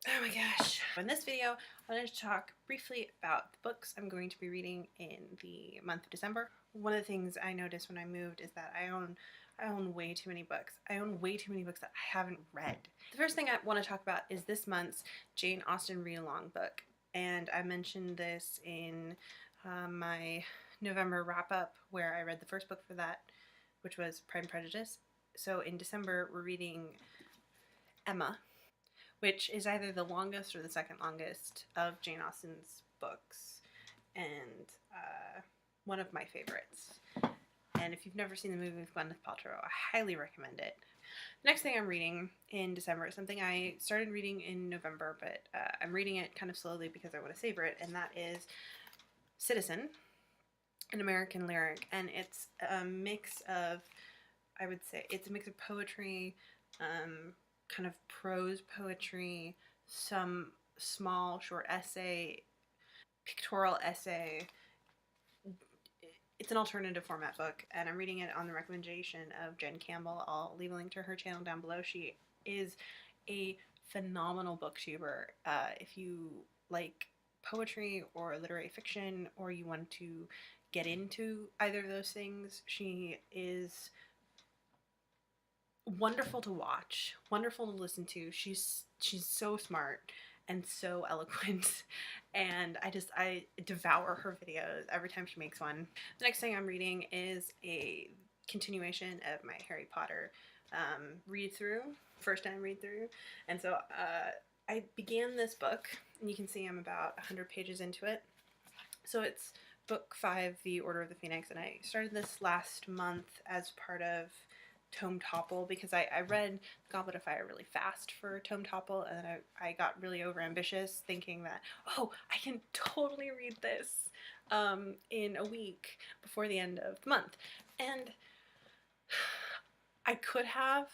Oh my gosh. In this video, I wanted to talk briefly about the books I'm going to be reading in the month of December. One of the things I noticed when I moved is that I own way too many books. I own way too many books that I haven't read. The first thing I want to talk about is this month's Jane Austen read-along book. And I mentioned this in my November wrap-up where I read the first book for that, which was Pride and Prejudice. So in December, we're reading Emma, which is either the longest or the second longest of Jane Austen's books, and one of my favorites. And if you've never seen the movie with Gwyneth Paltrow, I highly recommend it. The next thing I'm reading in December is something I started reading in November, but I'm reading it kind of slowly because I want to savor it, and that is Citizen, an American lyric. And it's a mix of, I would say, it's a mix of poetry, kind of prose poetry, some small short essay, pictorial essay. It's an alternative format book, and I'm reading it on the recommendation of Jen Campbell. I'll leave a link to her channel down below. She is a phenomenal booktuber. If you like poetry or literary fiction, or you want to get into either of those things, she is wonderful to watch, wonderful to listen to. She's so smart and so eloquent, and I devour her videos every time she makes one. The next thing I'm reading is a continuation of my Harry Potter read through, first time read through, and so I began this book, and you can see I'm about 100 pages into it. So it's book 5, The Order of the Phoenix, and I started this last month as part of Tome Topple because I read Goblet of Fire really fast for Tome Topple, and then I got really overambitious thinking that, oh, I can totally read this in a week before the end of the month. And I could have,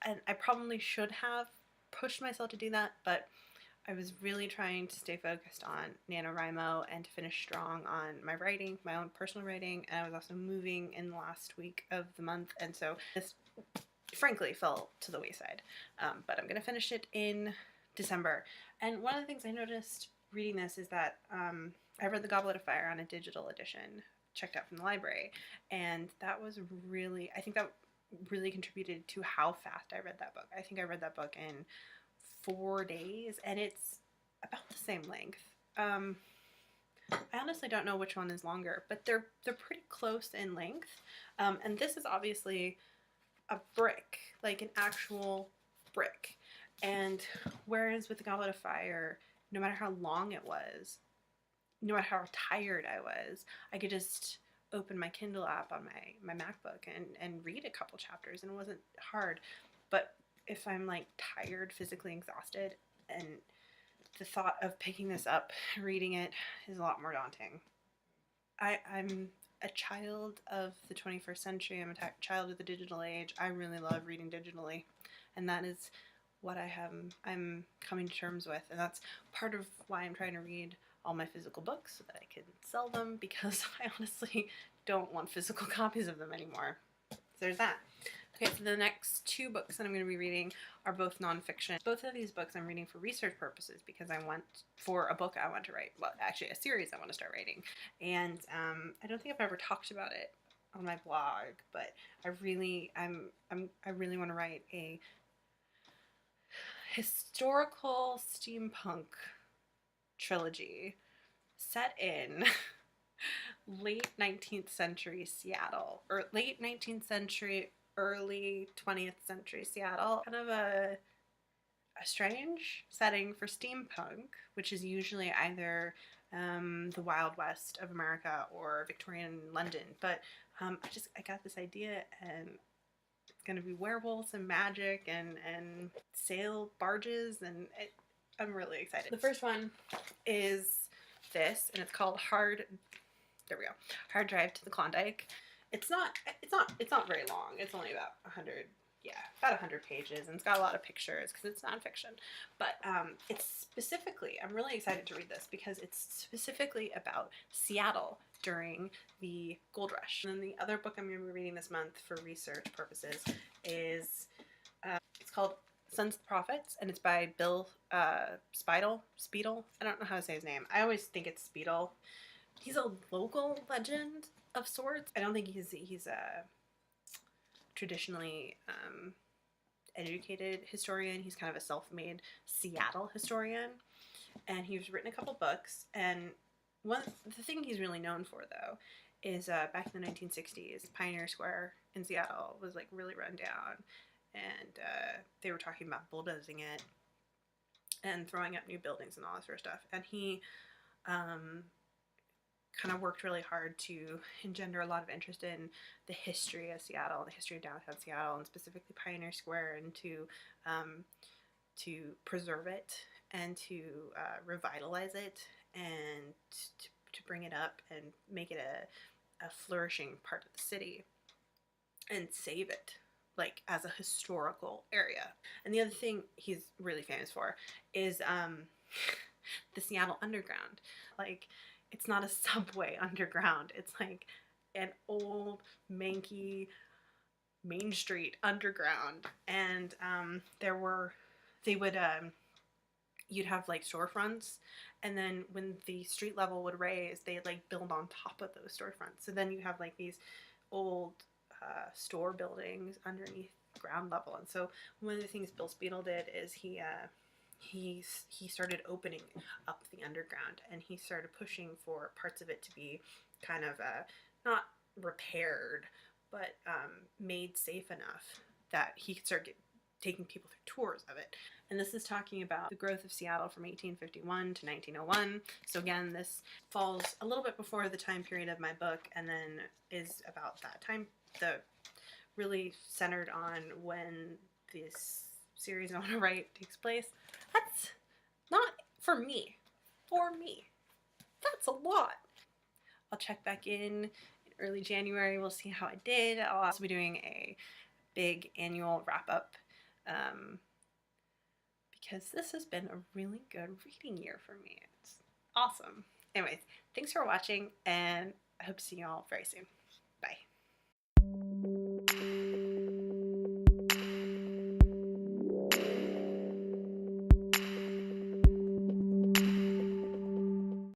and I probably should have pushed myself to do that, but I was really trying to stay focused on NaNoWriMo and to finish strong on my writing, my own personal writing, and I was also moving in the last week of the month, and so this frankly fell to the wayside. But I'm going to finish it in December. And one of the things I noticed reading this is that I read The Goblet of Fire on a digital edition, checked out from the library, and that was really, I think that really contributed to how fast I read that book. I think I read that book in 4 days, and it's about the same length. I honestly don't know which one is longer, but they're pretty close in length. And this is obviously a brick, like an actual brick. And whereas with the Goblet of Fire, no matter how long it was, no matter how tired I was, I could just open my Kindle app on my MacBook and read a couple chapters, and it wasn't hard. But if I'm like tired, physically exhausted, and the thought of picking this up, reading it, is a lot more daunting. I'm a child of the 21st century. I'm a child of the digital age. I really love reading digitally, and that is what I'm coming to terms with, and that's part of why I'm trying to read all my physical books so that I can sell them, because I honestly don't want physical copies of them anymore. So there's that. Okay, so the next 2 books that I'm going to be reading are both nonfiction. Both of these books I'm reading for research purposes because I want, for a book I want to write, well, actually a series I want to start writing. And I don't think I've ever talked about it on my blog, but I really want to write a historical steampunk trilogy set in late 19th century Seattle, or late 19th century, early 20th century Seattle. Kind of a strange setting for steampunk, which is usually either the Wild West of America or Victorian London. But I got this idea, and it's gonna be werewolves and magic and sail barges, and I'm really excited. The first one is this, and it's called Hard Drive to the Klondike. It's not very long. It's only about 100, about 100 pages, and it's got a lot of pictures because it's nonfiction. But it's specifically, I'm really excited to read this because it's specifically about Seattle during the gold rush. And then the other book I'm going to be reading this month for research purposes is it's called Sons of the Prophets, and it's by Bill Spiedel. I don't know how to say his name. I always think it's Spiedel. He's a local legend of sorts. I don't think he's a traditionally educated historian. He's kind of a self-made Seattle historian, and he's written a couple books. And the thing he's really known for, though, is back in the 1960s, Pioneer Square in Seattle was like really run down, and they were talking about bulldozing it and throwing up new buildings and all that sort of stuff. And he kind of worked really hard to engender a lot of interest in the history of Seattle, the history of downtown Seattle, and specifically Pioneer Square, and to preserve it and to revitalize it, and to bring it up and make it a flourishing part of the city and save it like as a historical area. And the other thing he's really famous for is the Seattle Underground. Like, it's not a subway underground. It's like an old, manky Main Street underground. And you'd have like storefronts, and then when the street level would raise, they'd like build on top of those storefronts. So then you have like these old store buildings underneath ground level. And so one of the things Bill Spiedel did is he started opening up the underground, and he started pushing for parts of it to be kind of not repaired, but made safe enough that he could start taking people through tours of it. And this is talking about the growth of Seattle from 1851 to 1901. So again, this falls a little bit before the time period of my book, and then is about that time, really centered on when this series I want to write takes place. That's not for me. For me. That's a lot. I'll check back in early January. We'll see how I did. I'll also be doing a big annual wrap-up because this has been a really good reading year for me. It's awesome. Anyways, thanks for watching, and I hope to see you all very soon. Bye.